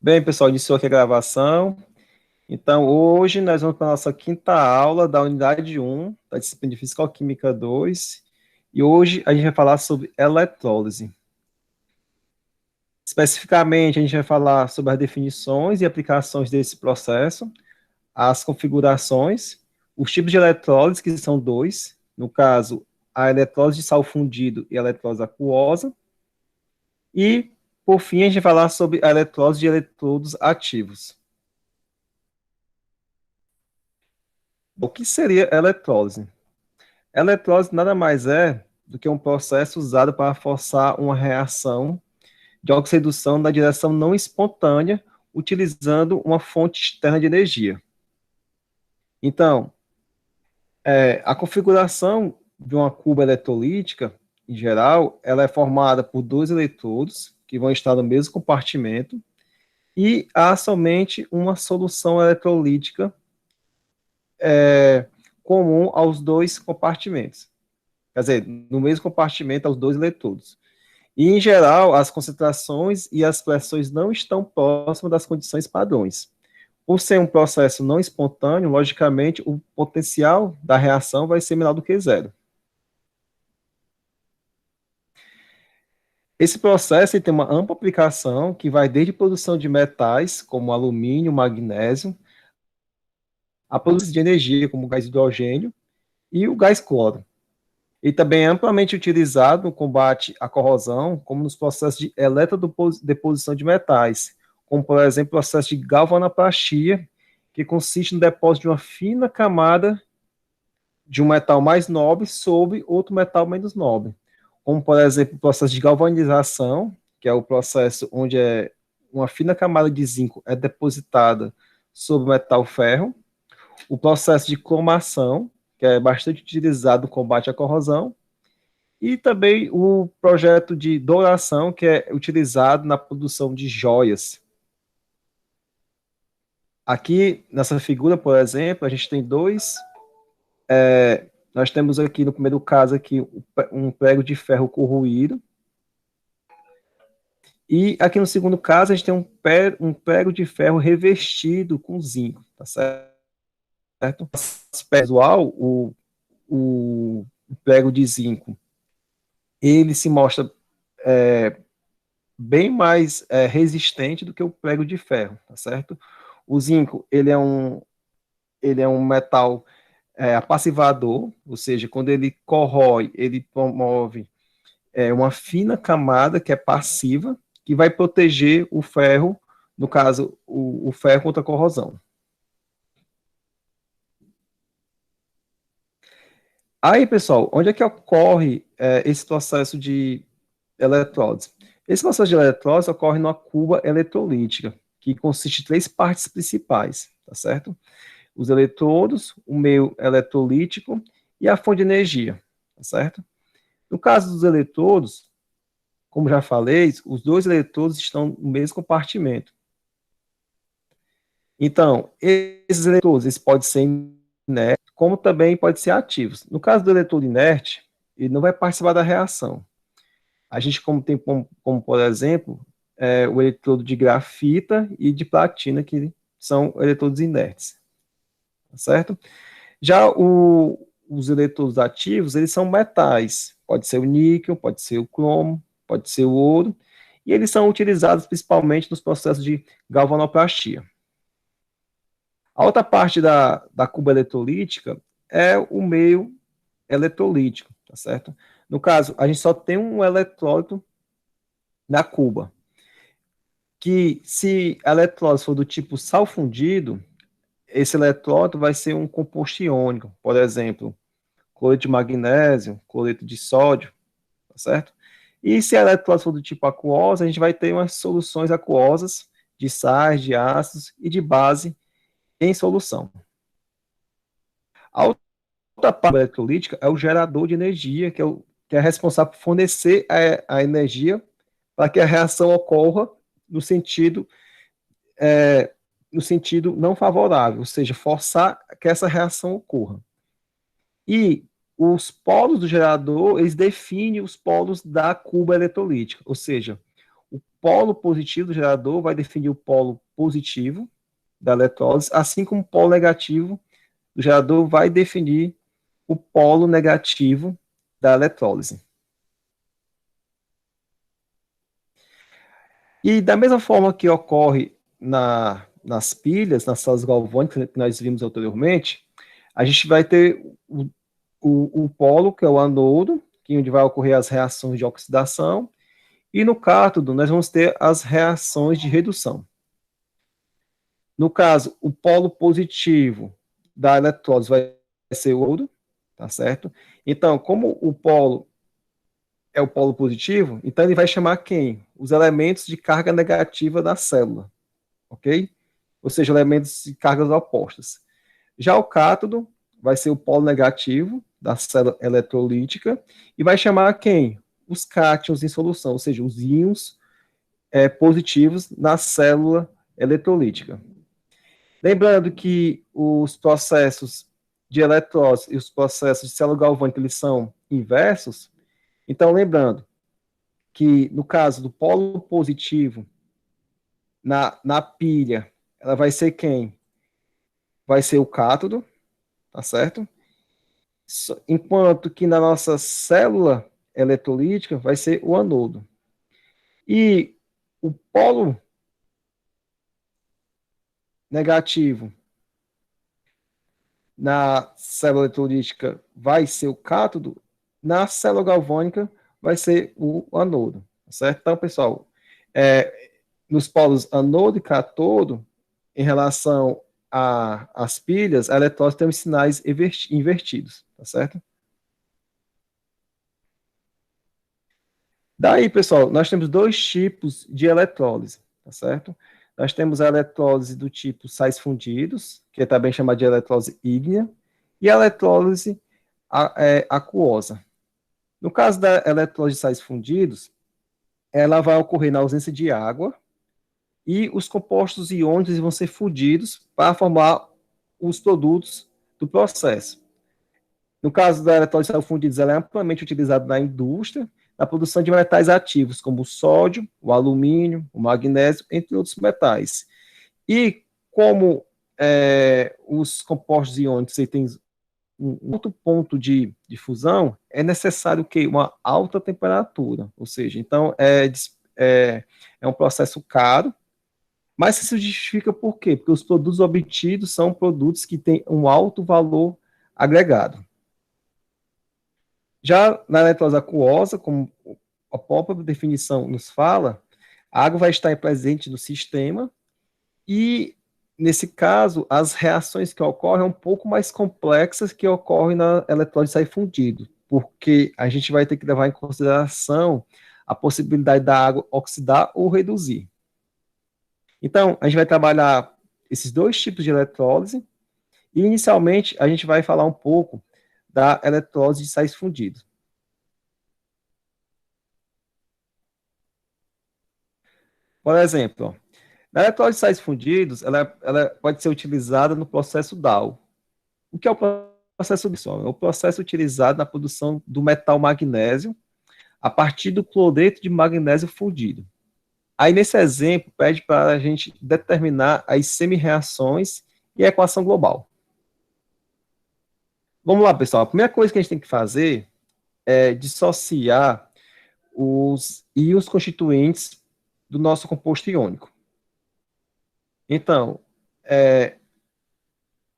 Bem, pessoal, iniciou aqui a gravação. Então, hoje nós vamos para a nossa quinta aula da unidade 1, da disciplina de Físico-Química 2. E hoje a gente vai falar sobre eletrólise. Especificamente, a gente vai falar sobre as definições e aplicações desse processo, as configurações, os tipos de eletrólise, que são dois, no caso, a eletrólise de sal fundido e a eletrólise aquosa. E, por fim, a gente vai falar sobre a eletrólise de eletrodos ativos. O que seria eletrólise? Eletrólise nada mais é do que um processo usado para forçar uma reação de oxidação na direção não espontânea, utilizando uma fonte externa de energia. Então, a configuração de uma cuba eletrolítica, em geral, ela é formada por dois eletrodos que vão estar no mesmo compartimento e há somente uma solução eletrolítica comum aos dois compartimentos. Quer dizer, no mesmo compartimento aos dois eletrodos. E, em geral, as concentrações e as pressões não estão próximas das condições padrões. Por ser um processo não espontâneo, logicamente, o potencial da reação vai ser menor do que zero. Esse processo tem uma ampla aplicação que vai desde a produção de metais, como alumínio, magnésio, a produção de energia, como o gás hidrogênio, e o gás cloro. E também é amplamente utilizado no combate à corrosão, como nos processos de eletrodeposição de metais, como, por exemplo, o processo de galvanoplastia, que consiste no depósito de uma fina camada de um metal mais nobre sobre outro metal menos nobre, como, por exemplo, o processo de galvanização, que é o processo onde uma fina camada de zinco é depositada sobre o metal ferro, o processo de cromação, que é bastante utilizado no combate à corrosão, e também o projeto de douração, que é utilizado na produção de joias. Aqui, nessa figura, por exemplo, a gente tem nós temos aqui, no primeiro caso, aqui, um prego de ferro corroído, e aqui no segundo caso, a gente tem um prego de ferro revestido com zinco, tá certo? Visual, o prego de zinco, ele se mostra bem mais resistente do que o prego de ferro, tá certo? O zinco, ele é um metal apassivador, ou seja, quando ele corrói, ele promove uma fina camada que é passiva, que vai proteger o ferro, no caso, o ferro contra a corrosão. Aí, pessoal, onde é que ocorre esse processo de eletrólise? Esse processo de eletrólise ocorre numa cuba eletrolítica, que consiste de três partes principais, tá certo? Os eletrodos, o meio eletrolítico e a fonte de energia, tá certo? No caso dos eletrodos, como já falei, os dois eletrodos estão no mesmo compartimento. Então, esses eletrodos, eles podem ser inertes, como também podem ser ativos. No caso do eletrodo inerte, ele não vai participar da reação. A gente tem como por exemplo, o eletrodo de grafita e de platina, que são eletrodos inertes, tá certo? Já os eletrodos ativos, eles são metais, pode ser o níquel, pode ser o cromo, pode ser o ouro, e eles são utilizados principalmente nos processos de galvanoplastia. A outra parte da cuba eletrolítica é o meio eletrolítico, tá certo? No caso, a gente só tem um eletrólito na cuba, que se a eletrólise for do tipo sal fundido, esse eletrólito vai ser um composto iônico, por exemplo, cloreto de magnésio, cloreto de sódio, tá certo? E se a eletrólise for do tipo aquosa, a gente vai ter umas soluções aquosas de sais, de ácidos e de base em solução. A outra parte eletrolítica é o gerador de energia, que é responsável por fornecer a energia para que a reação ocorra no sentido não favorável, ou seja, forçar que essa reação ocorra. E os polos do gerador, eles definem os polos da cuba eletrolítica, ou seja, o polo positivo do gerador vai definir o polo positivo da eletrólise, assim como o polo negativo do gerador vai definir o polo negativo da eletrólise. E da mesma forma que ocorre nas pilhas, nas células galvânicas que nós vimos anteriormente, a gente vai ter o polo, que é o anodo, que é onde vai ocorrer as reações de oxidação, e no cátodo nós vamos ter as reações de redução. No caso, o polo positivo da eletrólise vai ser o ouro, tá certo? Então, como o polo é o polo positivo, então ele vai chamar quem? Os elementos de carga negativa da célula, ok? Ou seja, elementos de cargas opostas. Já o cátodo vai ser o polo negativo da célula eletrolítica e vai chamar quem? Os cátions em solução, ou seja, os íons positivos na célula eletrolítica. Lembrando que os processos de eletrólise e os processos de célula galvânica eles são inversos. Então, lembrando que no caso do polo positivo na pilha, ela vai ser quem? Vai ser o cátodo, tá certo? Enquanto que na nossa célula eletrolítica vai ser o anodo. E o polo negativo na célula eletrolítica vai ser o cátodo, na célula galvânica vai ser o anodo, tá certo? Então, pessoal, nos polos anodo e cátodo, em relação às pilhas, a eletrólise tem os sinais invertidos, tá certo? Daí, pessoal, nós temos dois tipos de eletrólise, tá certo? Nós temos a eletrólise do tipo sais fundidos, que é também chamada de eletrólise ígnea, e a eletrólise aquosa. No caso da eletrólise de sais fundidos, ela vai ocorrer na ausência de água e os compostos iônicos vão ser fundidos para formar os produtos do processo. No caso da eletrólise de sais fundidos, ela é amplamente utilizada na indústria, na produção de metais ativos, como o sódio, o alumínio, o magnésio, entre outros metais. E como os compostos iônicos têm um outro ponto de fusão, é necessário que uma alta temperatura, ou seja, então é um processo caro, mas isso justifica por quê? Porque os produtos obtidos são produtos que têm um alto valor agregado. Já na eletrólise aquosa, como a própria definição nos fala, a água vai estar presente no sistema e, nesse caso, as reações que ocorrem são um pouco mais complexas que ocorrem na eletrólise de sais fundido, porque a gente vai ter que levar em consideração a possibilidade da água oxidar ou reduzir. Então, a gente vai trabalhar esses dois tipos de eletrólise e, inicialmente, a gente vai falar um pouco da eletrólise de sais fundidos. Por exemplo, na eletrólise de sais fundidos, ela pode ser utilizada no processo DAO. O que é o processo DAO? É o processo utilizado na produção do metal magnésio a partir do cloreto de magnésio fundido. Aí, nesse exemplo, pede para a gente determinar as semi-reações e a equação global. Vamos lá, pessoal. A primeira coisa que a gente tem que fazer é dissociar os íons constituintes do nosso composto iônico. Então,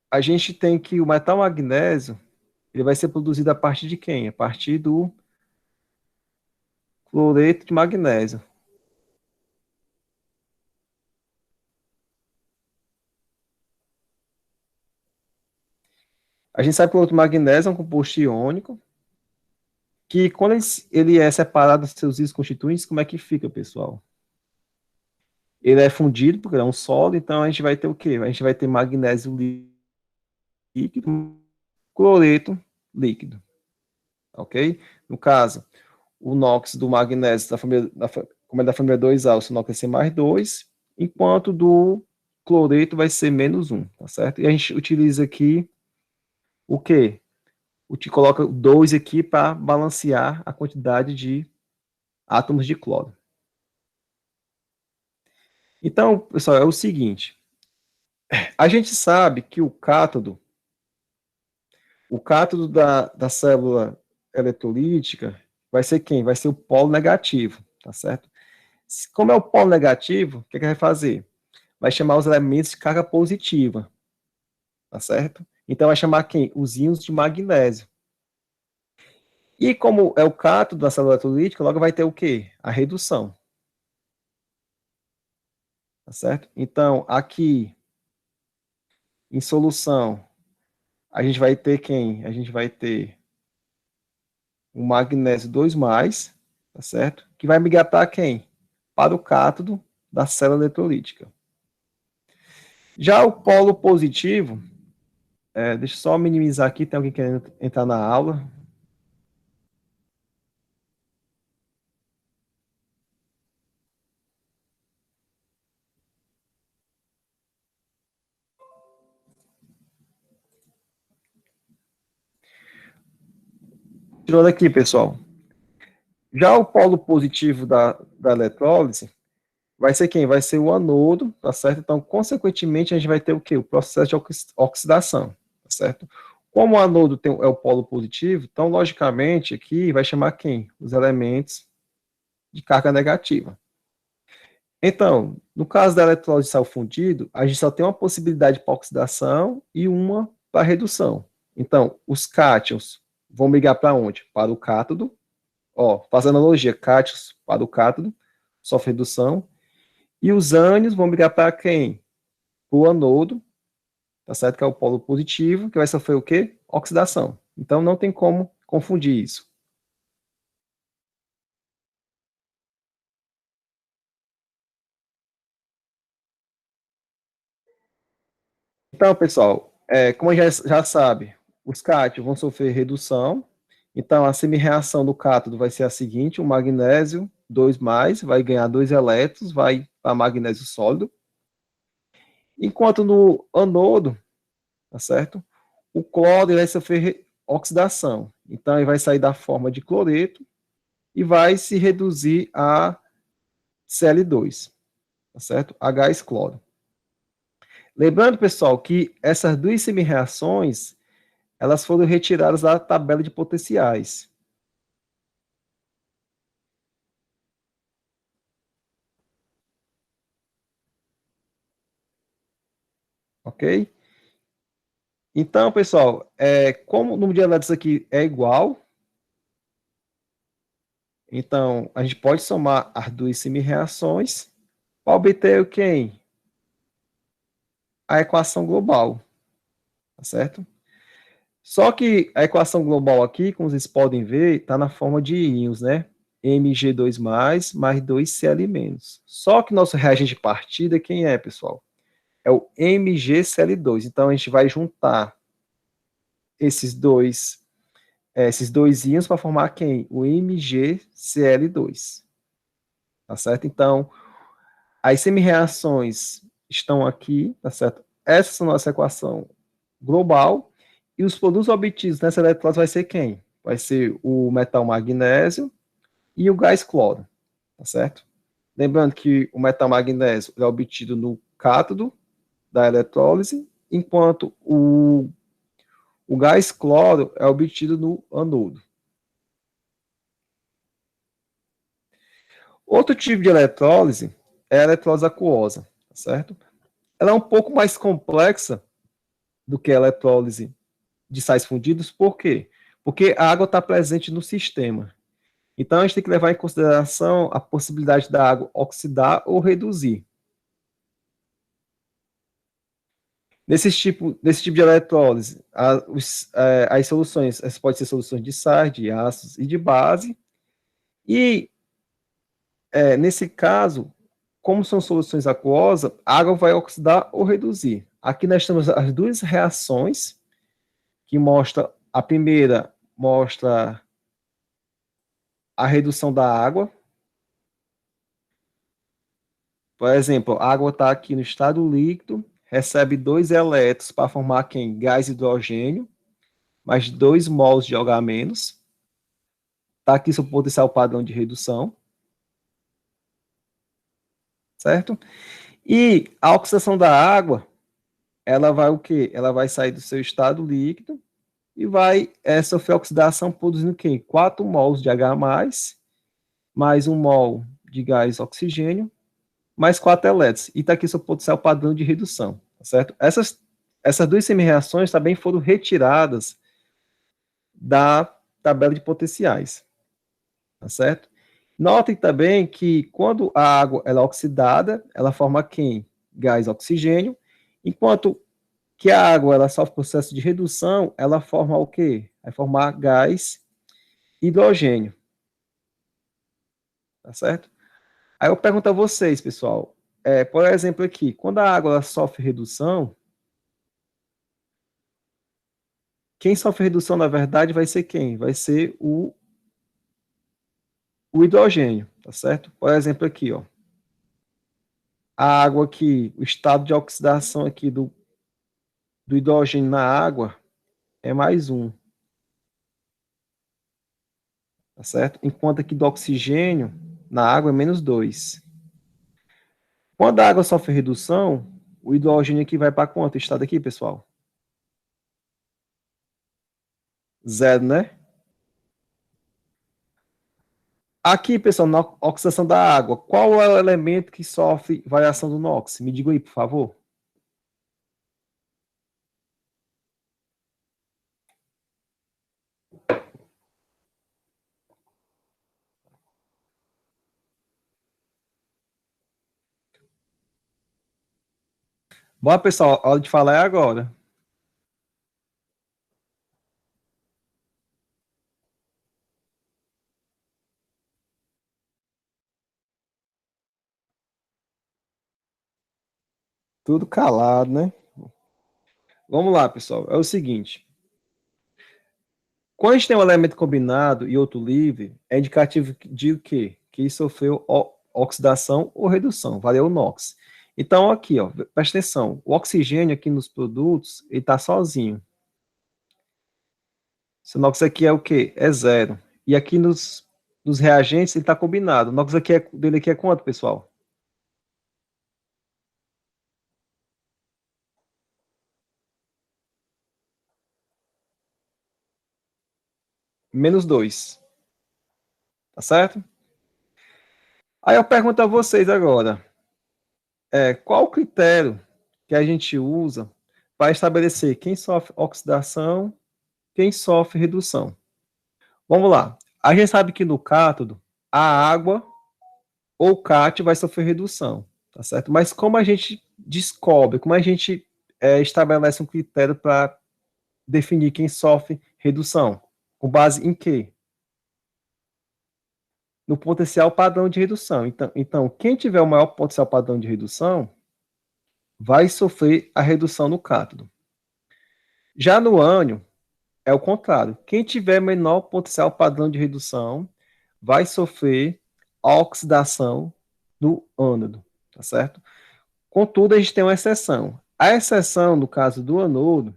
a gente tem que o metal magnésio, ele vai ser produzido a partir de quem? A partir do cloreto de magnésio. A gente sabe que o cloreto de magnésio é um composto iônico, que quando ele é separado dos seus íons constituintes, como é que fica, pessoal? Ele é fundido, porque ele é um sólido, então a gente vai ter o quê? A gente vai ter magnésio líquido, cloreto líquido, ok? No caso, o NOx do magnésio, como é da família 2A, o NOx vai ser mais 2, enquanto do cloreto vai ser menos 1, tá certo? E a gente utiliza aqui o quê? Coloca 2 aqui para balancear a quantidade de átomos de cloro. Então, pessoal, é o seguinte, a gente sabe que o cátodo da célula eletrolítica vai ser quem? Vai ser o polo negativo, tá certo? Como é o polo negativo, o que vai fazer? Vai chamar os elementos de carga positiva, tá certo? Então vai chamar quem? Os íons de magnésio. E como é o cátodo da célula eletrolítica, logo vai ter o quê? A redução, tá certo? Então, aqui, em solução, a gente vai ter quem? A gente vai ter o magnésio 2+, tá certo? Que vai migrar para quem? Para o cátodo da célula eletrolítica. Já o polo positivo, deixa eu só minimizar aqui, tem alguém querendo entrar na aula. Tirando aqui, pessoal. Já o polo positivo da eletrólise vai ser quem? Vai ser o anodo, tá certo? Então, consequentemente, a gente vai ter o quê? O processo de oxidação, tá certo? Como o anodo é o polo positivo, então, logicamente, aqui vai chamar quem? Os elementos de carga negativa. Então, no caso da eletrólise de sal fundido, a gente só tem uma possibilidade para oxidação e uma para redução. Então, os cátions vão migrar para onde? Para o cátodo. Ó, fazendo analogia, cátions para o cátodo, sofre redução. E os ânions vão migrar para quem? Para o anodo, tá certo? Que é o polo positivo, que vai sofrer o quê? Oxidação. Então, não tem como confundir isso. Então, pessoal, como já sabe, os cátions vão sofrer redução. Então, a semi-reação do cátodo vai ser a seguinte: o magnésio 2+, vai ganhar 2 elétrons, vai para magnésio sólido. Enquanto no anodo, tá certo? O cloro vai sofrer oxidação. Então, ele vai sair da forma de cloreto e vai se reduzir a Cl2, tá certo? H-cloro. Lembrando, pessoal, que essas duas semi-reações elas foram retiradas da tabela de potenciais. Ok? Então, pessoal, como o número de elétrons aqui é igual, então a gente pode somar as duas semi-reações para obter o quem? A equação global, tá certo? Só que a equação global aqui, como vocês podem ver, está na forma de íons, né? Mg2+, mais 2Cl-. Só que nosso reagente de partida, quem é, pessoal? É o MgCl2. Então, a gente vai juntar esses dois íons para formar quem? O MgCl2. Tá certo? Então, as semi-reações estão aqui, tá certo? Essa é a nossa equação global. E os produtos obtidos nessa eletrólise vai ser quem? Vai ser o metal magnésio e o gás cloro, tá certo? Lembrando que o metal magnésio é obtido no cátodo da eletrólise, enquanto o gás cloro é obtido no anodo. Outro tipo de eletrólise é a eletrólise aquosa, tá certo? Ela é um pouco mais complexa do que a eletrólise de sais fundidos, por quê? Porque a água está presente no sistema. Então, a gente tem que levar em consideração a possibilidade da água oxidar ou reduzir. Nesse tipo de eletrólise, as soluções podem ser soluções de sais, de ácidos e de base. E, nesse caso, como são soluções aquosas, a água vai oxidar ou reduzir. Aqui nós temos as duas reações, que mostra, a primeira mostra a redução da água. Por exemplo, a água está aqui no estado líquido, recebe 2 elétrons para formar quem? Gás hidrogênio, mais 2 mols de OH-. Está aqui seu potencial padrão de redução, certo? E a oxidação da água, ela vai o quê? Ela vai sair do seu estado líquido e vai sofrer oxidação produzindo o quê? 4 mols de H+, mais 1 mol de gás oxigênio, mais 4 elétrons. E está aqui seu potencial padrão de redução, tá certo? Essas duas semi-reações também foram retiradas da tabela de potenciais, tá certo? Notem também que quando a água ela é oxidada, ela forma quem? Gás oxigênio, enquanto que a água ela sofre processo de redução, ela forma o quê? Vai formar gás hidrogênio, tá certo? Aí eu pergunto a vocês, pessoal, por exemplo aqui, quando a água ela sofre redução, quem sofre redução na verdade vai ser quem? Vai ser o hidrogênio, tá certo? Por exemplo aqui, ó, a água aqui, o estado de oxidação aqui do hidrogênio na água é +1, tá certo? Enquanto aqui do oxigênio na água é -2. Quando a água sofre redução, o hidrogênio aqui vai para quanto estado aqui, pessoal? 0, né? Aqui, pessoal, na oxidação da água, qual é o elemento que sofre variação do NOx? Me diga aí, por favor. Bom, pessoal, a hora de falar é agora. Tudo calado, né? Vamos lá, pessoal. É o seguinte. Quando a gente tem um elemento combinado e outro livre, é indicativo de o quê? Que sofreu oxidação ou redução, valeu o NOx. Então, aqui, ó, presta atenção. O oxigênio aqui nos produtos, ele está sozinho. Esse NOx aqui é o quê? É 0. E aqui nos reagentes, ele está combinado. O NOx aqui dele aqui é quanto, pessoal? -2. Tá certo? Aí eu pergunto a vocês agora, qual o critério que a gente usa para estabelecer quem sofre oxidação, quem sofre redução? Vamos lá. A gente sabe que no cátodo, a água ou CAT vai sofrer redução, tá certo? Mas como a gente descobre, como a gente estabelece um critério para definir quem sofre redução? Com base em quê? No potencial padrão de redução. Então, quem tiver o maior potencial padrão de redução vai sofrer a redução no cátodo. Já no ânion, é o contrário. Quem tiver menor potencial padrão de redução vai sofrer a oxidação no ânodo, tá certo? Contudo, a gente tem uma exceção. A exceção, no caso do anodo,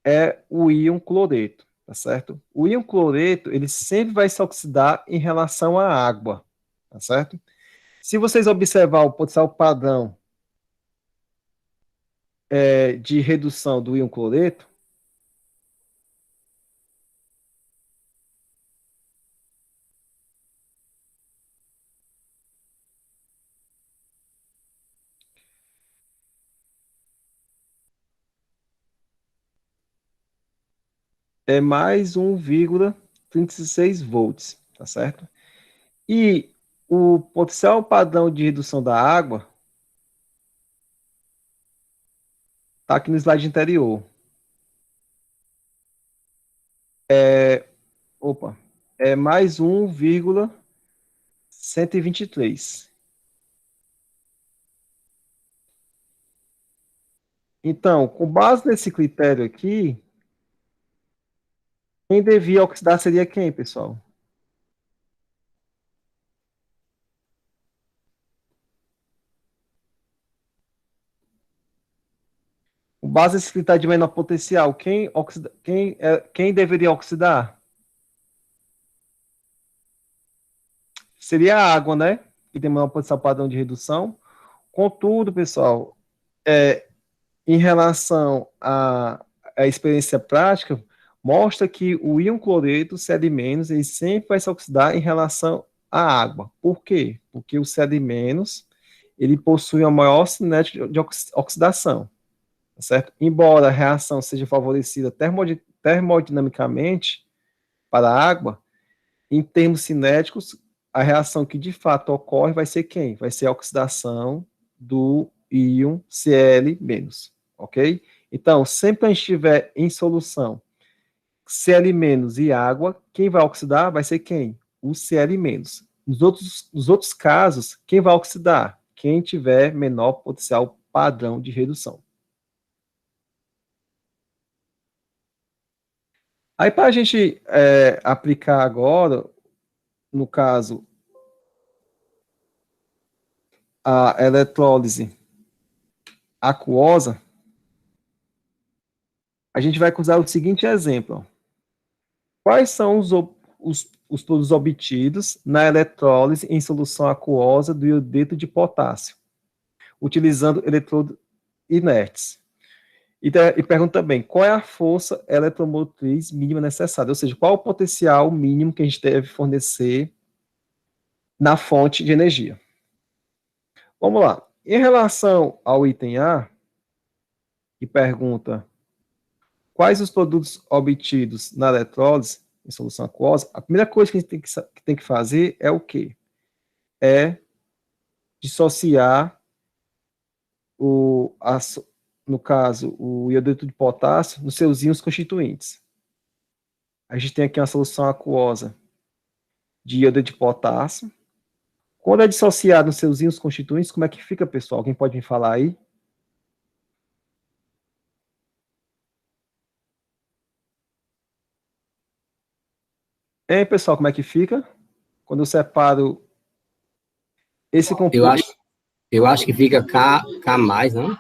é o íon cloreto, tá certo? O íon cloreto, ele sempre vai se oxidar em relação à água, tá certo? Se vocês observar o potencial padrão de redução do íon cloreto, é mais 1,36 volts, tá certo? E o potencial padrão de redução da água está aqui no slide anterior. Opa, é mais 1,123. Então, com base nesse critério aqui, quem devia oxidar seria quem, pessoal? Com base nesse critério de menor potencial, quem deveria oxidar? Seria a água, né? Que tem menor potencial padrão de redução. Contudo, pessoal, em relação à experiência prática, mostra que o íon cloreto, Cl-, ele sempre vai se oxidar em relação à água. Por quê? Porque o Cl-, ele possui uma maior cinética de oxidação, tá certo? Embora a reação seja favorecida termodinamicamente para a água, em termos cinéticos, a reação que de fato ocorre vai ser quem? Vai ser a oxidação do íon Cl-, ok? Então, sempre que a gente estiver em solução Cl- e água, quem vai oxidar vai ser quem? O Cl-. Nos outros casos, quem vai oxidar? Quem tiver menor potencial padrão de redução. Aí, para a gente aplicar agora, no caso, a eletrólise aquosa, a gente vai usar o seguinte exemplo. Quais são os produtos obtidos na eletrólise em solução aquosa do iodeto de potássio, utilizando eletrodos inertes? E pergunta também, qual é a força eletromotriz mínima necessária? Ou seja, qual o potencial mínimo que a gente deve fornecer na fonte de energia? Vamos lá. Em relação ao item A, que pergunta quais os produtos obtidos na eletrólise em solução aquosa, a primeira coisa que a gente tem que fazer é o quê? É dissociar no caso, o iodeto de potássio nos seus íons constituintes. A gente tem aqui uma solução aquosa de iodeto de potássio. Quando é dissociado nos seus íons constituintes, como é que fica, pessoal? Alguém pode me falar aí? Pessoal, como é que fica? Quando eu separo esse Eu composto. acho, eu acho que fica K mais, não?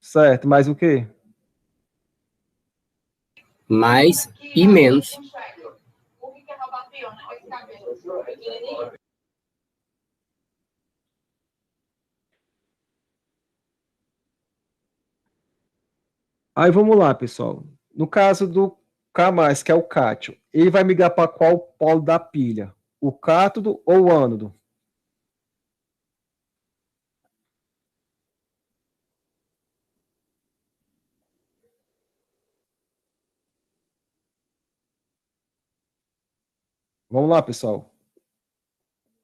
Certo, mais o quê? Mais e menos. Aí vamos lá, pessoal. No caso do K+, que é o cátio, ele vai migrar para qual polo da pilha? O cátodo ou o ânodo? Vamos lá, pessoal.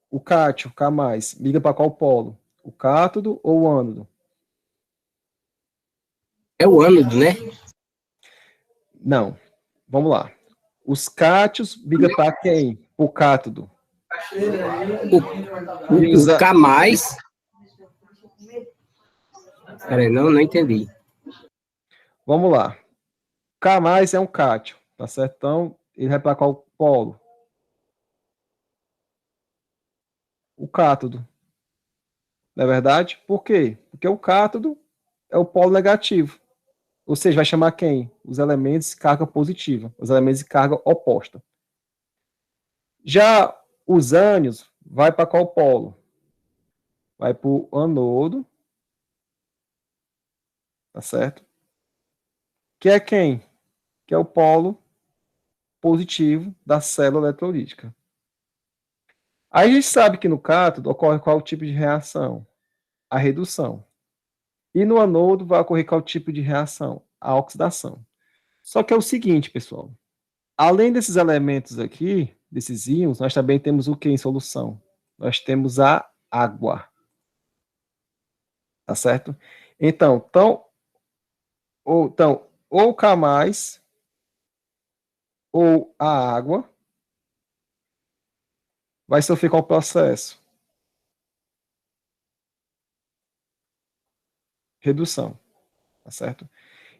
O cátio, K+, migra para qual polo? O cátodo ou o ânodo? É o ânodo, né? Não. Vamos lá. Os cátios migram para quem? O cátodo. O K mais. Peraí, não entendi. Vamos lá. K+ é um cátio, tá certo? Então, ele vai para qual polo? O cátodo. Não é verdade? Por quê? Porque o cátodo é o polo negativo. Ou seja, vai chamar quem? Os elementos de carga positiva, os elementos de carga oposta. Já os ânions vai para qual polo? Vai para o anodo, tá certo? Que é quem? Que é o polo positivo da célula eletrolítica. Aí a gente sabe que no cátodo ocorre qual tipo de reação? A redução. E no anodo vai ocorrer qual tipo de reação? A oxidação. Só que é o seguinte, pessoal. Além desses elementos aqui, desses íons, nós também temos o que em solução? Nós temos a água. Tá certo? Ou K+, ou a água, vai sofrer qual processo? Redução. Tá certo?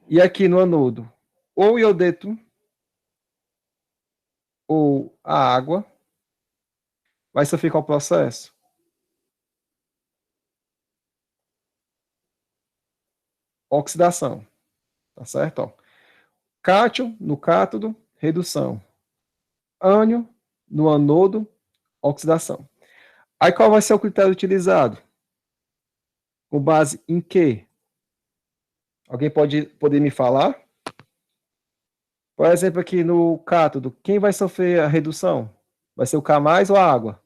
E aqui no anodo, ou o iodeto, ou a água, vai sofrer qual processo? Oxidação. Tá certo? Ó. Cátio no cátodo, redução. Ânion no anodo, oxidação. Aí qual vai ser o critério utilizado? Com base em quê? Alguém pode poder me falar? Por exemplo, aqui no cátodo, quem vai sofrer a redução? Vai ser o K mais ou a água?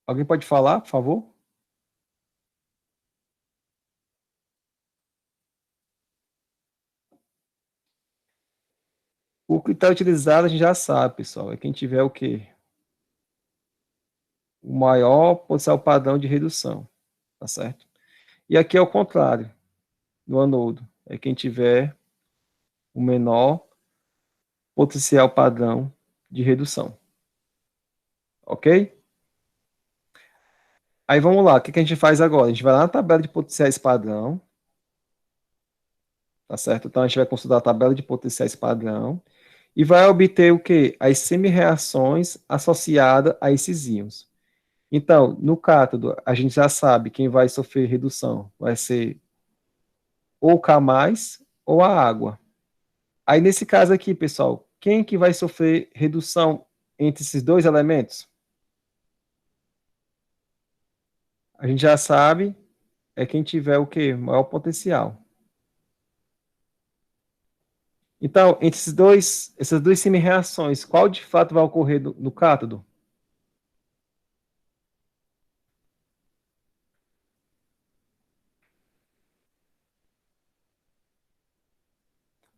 Alguém pode falar, por favor? O que está utilizado a gente já sabe, pessoal. É quem tiver o quê? O maior potencial padrão de redução, tá certo? E aqui é o contrário, no anodo. É quem tiver o menor potencial padrão de redução, ok? Aí vamos lá, o que que a gente faz agora? A gente vai lá na tabela de potenciais padrão, tá certo? Então a gente vai consultar a tabela de potenciais padrão e vai obter o quê? As semi-reações associadas a esses íons. Então, no cátodo, a gente já sabe quem vai sofrer redução. Vai ser ou K+, ou a água. Aí, nesse caso aqui, pessoal, quem que vai sofrer redução entre esses dois elementos? A gente já sabe, é quem tiver o quê? Maior potencial. Então, entre essas duas semi-reações, qual de fato vai ocorrer no cátodo?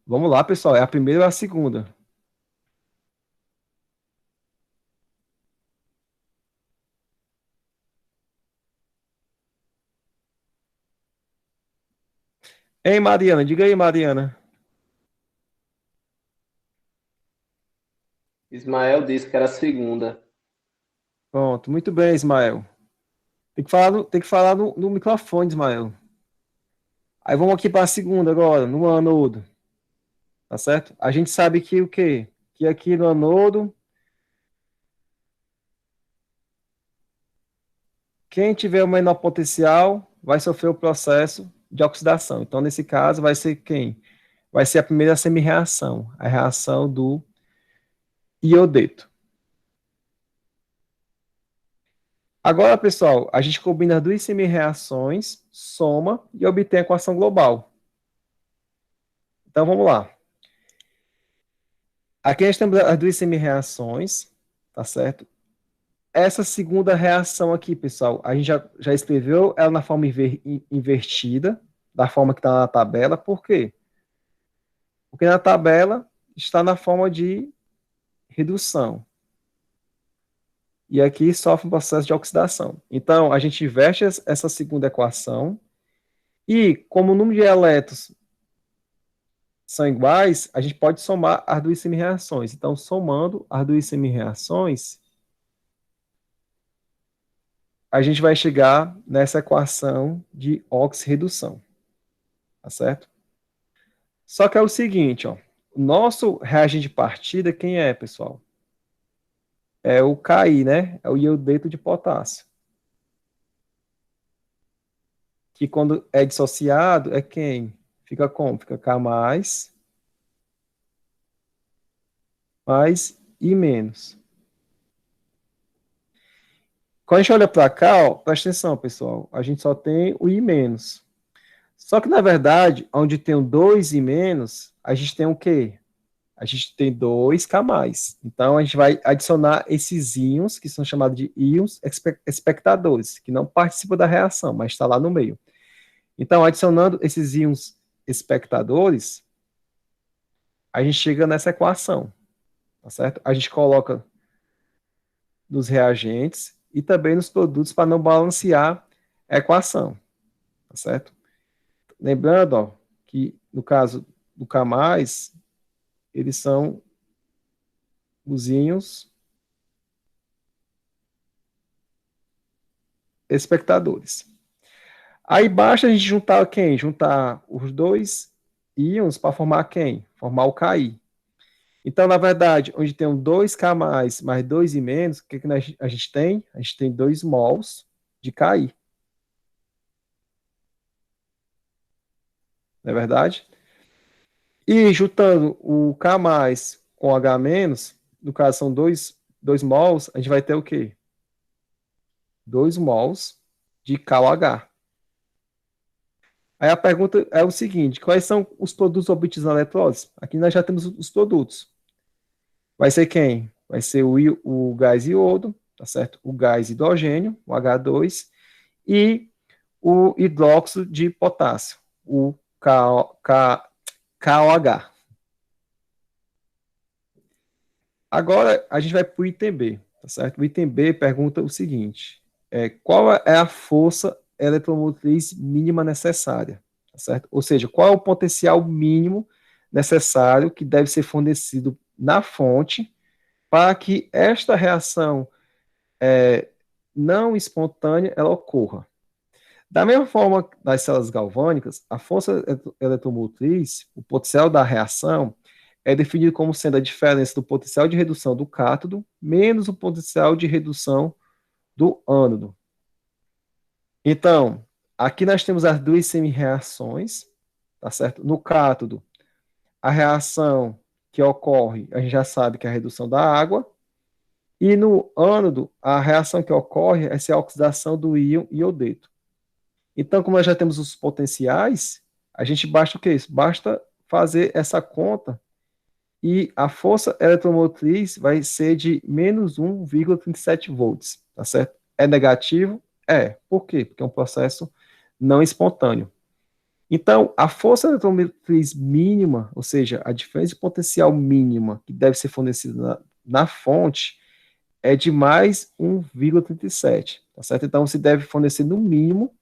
Vamos lá, pessoal, é a primeira ou a segunda? Ei, Mariana, diga aí, Mariana. Ismael disse que era a segunda. Pronto, muito bem, Ismael. Tem que falar no microfone, Ismael. Aí vamos aqui para a segunda agora, no anodo, tá certo? A gente sabe que o quê? Que aqui no anodo, quem tiver o menor potencial vai sofrer o processo de oxidação. Então, nesse caso, vai ser quem? Vai ser a primeira semi-reação, a reação do iodeto. Agora, pessoal, a gente combina as duas semi-reações, soma e obtém a equação global. Então, vamos lá. Aqui nós temos as duas semi-reações, tá certo? Essa segunda reação aqui, pessoal, a gente já escreveu ela na forma invertida, da forma que está na tabela. Por quê? Porque na tabela está na forma de redução. E aqui sofre um processo de oxidação. Então, a gente inverte essa segunda equação. E, como o número de elétrons são iguais, a gente pode somar as duas semi-reações. Então, somando as duas semi-reações, a gente vai chegar nessa equação de oxirredução. Tá certo? Só que é o seguinte, ó. O nosso reagente de partida, quem é, pessoal? É o Ki, né? É o iodeto de potássio. Que quando é dissociado, é quem? Fica como? Fica K mais I menos. Quando a gente olha para cá, ó, presta atenção, pessoal. A gente só tem o I menos. Só que, na verdade, onde tem o 2 I menos, a gente tem o quê? A gente tem 2K+. Então, a gente vai adicionar esses íons, que são chamados de íons espectadores, que não participam da reação, mas está lá no meio. Então, adicionando esses íons espectadores, a gente chega nessa equação, tá certo? A gente coloca nos reagentes e também nos produtos para não balancear a equação, tá certo? Lembrando, ó, que no caso do K+, eles são os íons espectadores. Aí basta a gente juntar quem? Juntar os dois íons para formar quem? Formar o Ki. Então, na verdade, onde tem um 2K mais 2 e menos, o que, que a gente tem? A gente tem 2 mols de Ki. Não é verdade? E juntando o K com H menos, no caso são 2 mols, a gente vai ter o quê? 2 mols de KOH. Aí a pergunta é o seguinte: quais são os produtos obtidos na eletrólise? Aqui nós já temos os produtos. Vai ser quem? Vai ser o gás iodo, tá certo? O gás hidrogênio, o H2, e o hidróxido de potássio, o KOH. Agora a gente vai para o item B, tá certo? O item B pergunta o seguinte: qual é a força eletromotriz mínima necessária, tá certo? Ou seja, qual é o potencial mínimo necessário que deve ser fornecido na fonte para que esta reação não espontânea ela ocorra. Da mesma forma das células galvânicas, a força eletromotriz, o potencial da reação, é definido como sendo a diferença do potencial de redução do cátodo menos o potencial de redução do ânodo. Então, aqui nós temos as duas semi-reações, tá certo? No cátodo, a reação que ocorre, a gente já sabe que é a redução da água, e no ânodo, a reação que ocorre é essa oxidação do íon iodeto. Então, como nós já temos os potenciais, a gente basta o que isso? Basta fazer essa conta e a força eletromotriz vai ser de menos 1,37 volts, tá certo? É negativo? É. Por quê? Porque é um processo não espontâneo. Então, a força eletromotriz mínima, ou seja, a diferença de potencial mínima que deve ser fornecida na fonte, é de mais 1,37, tá certo? Então, se deve fornecer no mínimo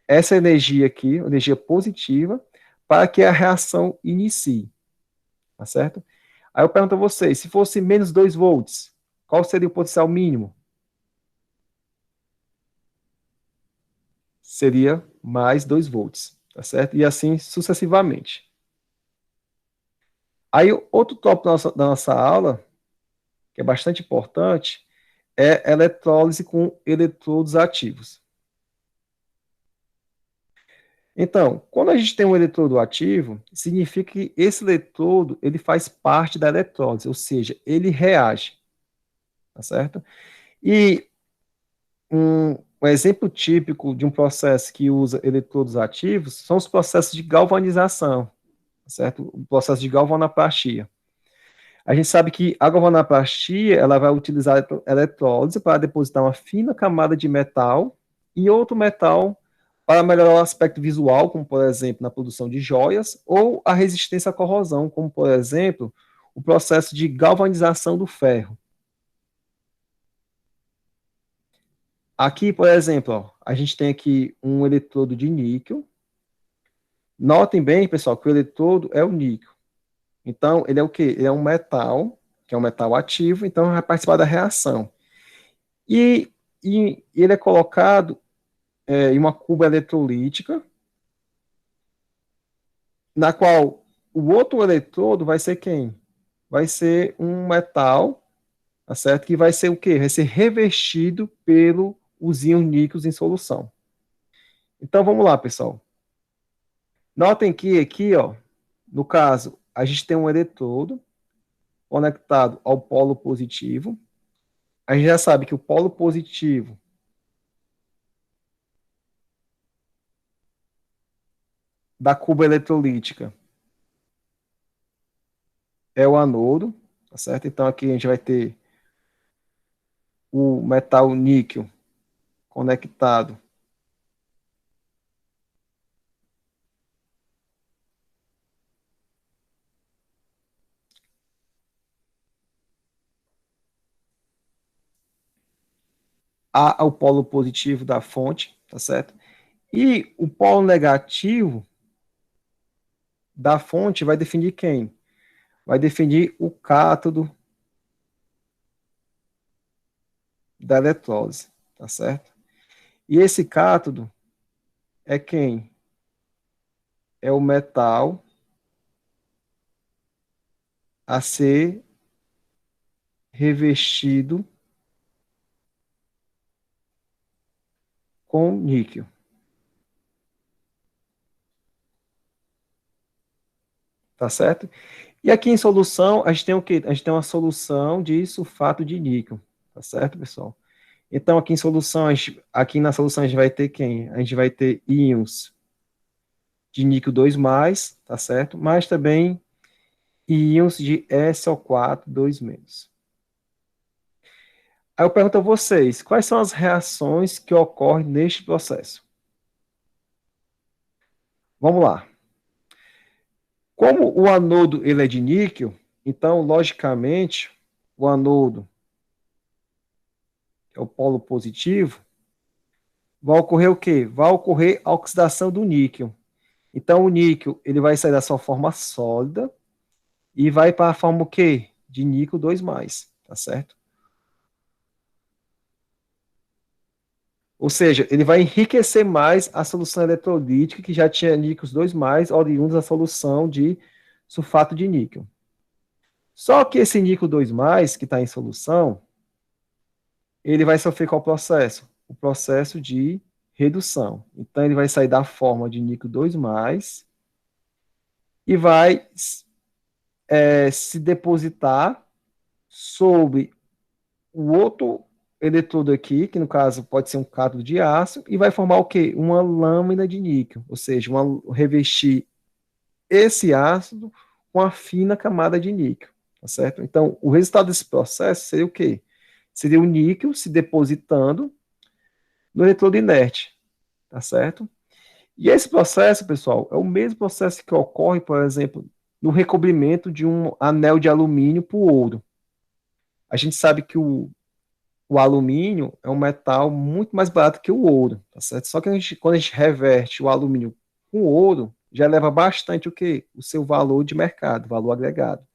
essa energia aqui, energia positiva, para que a reação inicie, tá certo? Aí eu pergunto a vocês, se fosse menos 2 volts, qual seria o potencial mínimo? Seria mais 2 volts, tá certo? E assim sucessivamente. Aí outro tópico da nossa aula, que é bastante importante, é eletrólise com eletrodos ativos. Então, quando a gente tem um eletrodo ativo, significa que esse eletrodo ele faz parte da eletrólise, ou seja, ele reage, tá certo? E um exemplo típico de um processo que usa eletrodos ativos são os processos de galvanização, tá certo? O processo de galvanoplastia. A gente sabe que a galvanoplastia ela vai utilizar a eletrólise para depositar uma fina camada de metal em outro metal para melhorar o aspecto visual, como por exemplo na produção de joias, ou a resistência à corrosão, como por exemplo o processo de galvanização do ferro. Aqui, por exemplo, ó, a gente tem aqui um eletrodo de níquel. Notem bem, pessoal, que o eletrodo é o níquel. Então, ele é o quê? Ele é um metal, que é um metal ativo, então vai participar da reação. E, e ele é colocado em uma cuba eletrolítica, na qual o outro eletrodo vai ser quem? Vai ser um metal, tá certo? Que vai ser o quê? Vai ser revestido pelos íons níqueis em solução. Então, vamos lá, pessoal. Notem que aqui, ó, no caso, a gente tem um eletrodo conectado ao polo positivo. A gente já sabe que o polo positivo da cuba eletrolítica é o anodo, tá certo? Então aqui a gente vai ter o metal níquel conectado ao polo positivo da fonte, tá certo? E o polo negativo da fonte vai definir quem? Vai definir o cátodo da eletrólise, tá certo? E esse cátodo é quem? É o metal a ser revestido com níquel, tá certo? E aqui em solução, a gente tem o quê? A gente tem uma solução de sulfato de níquel, tá certo, pessoal? Então, aqui em solução, aqui na solução a gente vai ter quem? A gente vai ter íons de níquel 2+, tá certo? Mas também íons de SO4 2-. Aí eu pergunto a vocês, quais são as reações que ocorrem neste processo? Vamos lá. Como o anodo ele é de níquel, então, logicamente, o anodo, que é o polo positivo, vai ocorrer o quê? Vai ocorrer a oxidação do níquel. Então, o níquel ele vai sair da sua forma sólida e vai para a forma o quê? De níquel 2+, tá certo? Ou seja, ele vai enriquecer mais a solução eletrolítica que já tinha níquel 2+, oriundos da solução de sulfato de níquel. Só que esse níquel 2+, que está em solução, ele vai sofrer qual processo? O processo de redução. Então, ele vai sair da forma de níquel 2+, e vai se depositar sobre o outro eletrodo aqui, que no caso pode ser um cátodo de aço, e vai formar o quê? Uma lâmina de níquel, ou seja, revestir esse ácido com a fina camada de níquel, tá certo? Então, o resultado desse processo seria o quê? Seria o níquel se depositando no eletrodo inerte, tá certo? E esse processo, pessoal, é o mesmo processo que ocorre, por exemplo, no recobrimento de um anel de alumínio por ouro. A gente sabe que o alumínio é um metal muito mais barato que o ouro, tá certo? Só que quando a gente reverte o alumínio com ouro, já leva bastante o quê? O seu valor de mercado, valor agregado.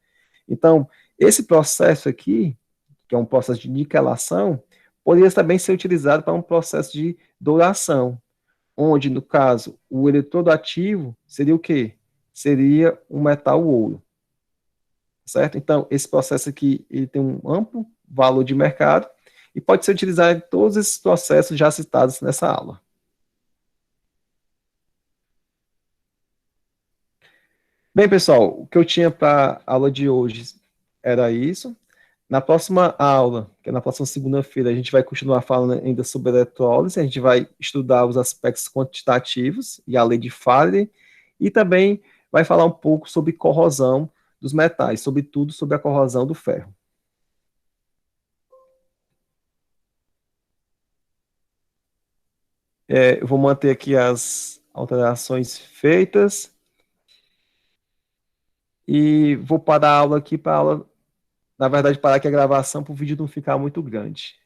Então, esse processo aqui, que é um processo de niquelação, poderia também ser utilizado para um processo de douração, onde, no caso, o eletrodo ativo seria o quê? Seria um metal ouro, certo? Então, esse processo aqui, ele tem um amplo valor de mercado e pode ser utilizado em todos esses processos já citados nessa aula. Bem, pessoal, o que eu tinha para a aula de hoje era isso. Na próxima aula, que é na próxima segunda-feira, a gente vai continuar falando ainda sobre eletrólise, a gente vai estudar os aspectos quantitativos e a lei de Faraday, e também vai falar um pouco sobre corrosão dos metais, sobretudo sobre a corrosão do ferro. Eu vou manter aqui as alterações feitas e vou parar a aula aqui para aula, na verdade, parar aqui a gravação para o vídeo não ficar muito grande.